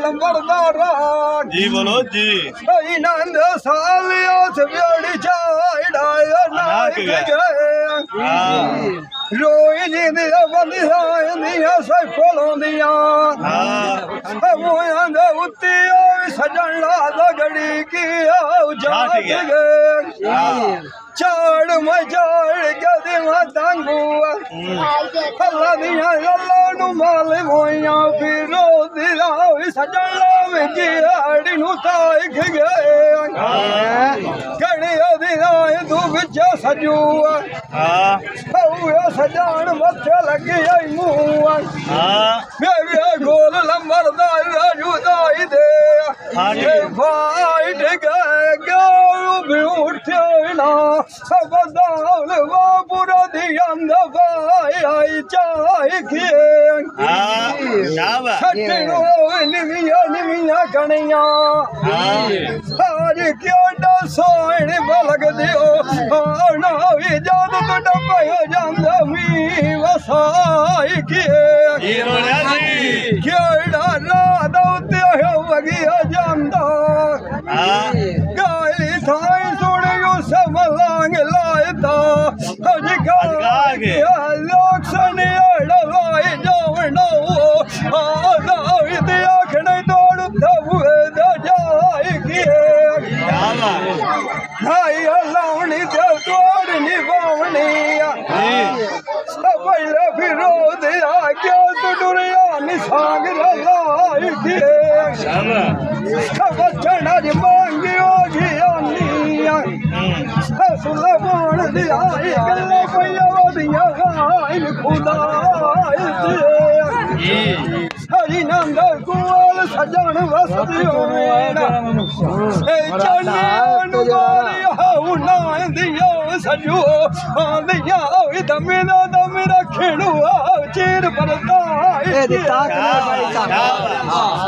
लंबरदारा जी बोलो जी नंद सालिया सवेड़ी चाड़ा नाक गए रोई जी दिया बंदिया इंदिया से फलों दिया मोया दे उत्ती सजन ला दगड़ी की जात गए चाड़ मैं चाड़ गदी मैं तंगुआ अल्लाह दिया अल्लाह नु माल मोया फिरो दिया सजन ला विच आड़ी नु ताई गए कड़िया दिया तू विच सजुआ सजान मथे लगी आई मुँह मेरे गोल लंबरदार जुदाई दे फाइट गए भी उठे ना सब दाल वो बुरा दिया आई चाय निमिया निमिया कनिया आज क्यों सोन बलग दियो ना इजाजत डब्बा जांदा मी वसाई केड़ा रात उत्ते वगिया जांदा गाली थाई सुनियो सब लांग लायता अज लोक सने लाई जावनो आदा आखने तोड़ तबुए दा जाई हाय लावनी ते तोड़ निभावनी पहले फिरो दिया क्या तो डुरिया निसाग लाई बचना जी मांगी होगी सुलमान दिया गले पैया दिया गाय खुदा हरी नंद कुआल सजन वसदियो दिया सजो दिया दम रखणो चीर परदा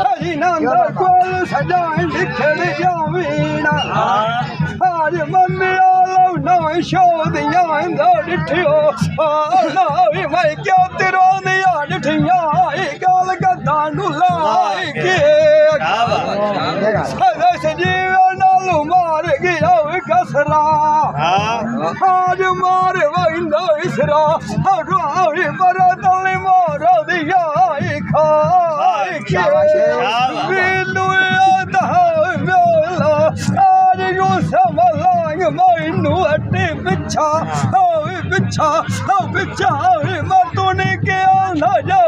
हरी नंद कुआल सजन लिखण जावीना आज मम्मी आलो ना शो दिया डिठियो मैं क्या तेरो दिया डिठिया गल गदा नु लाई के जीवन नालू मार गया कसरा आज मार वंदो इसरा राही पर तले मार दिया खाए बिल्लू आज यू समलांग मैनू अट्टे पिछा पिछा पिछा मैं तूने क्या ना जा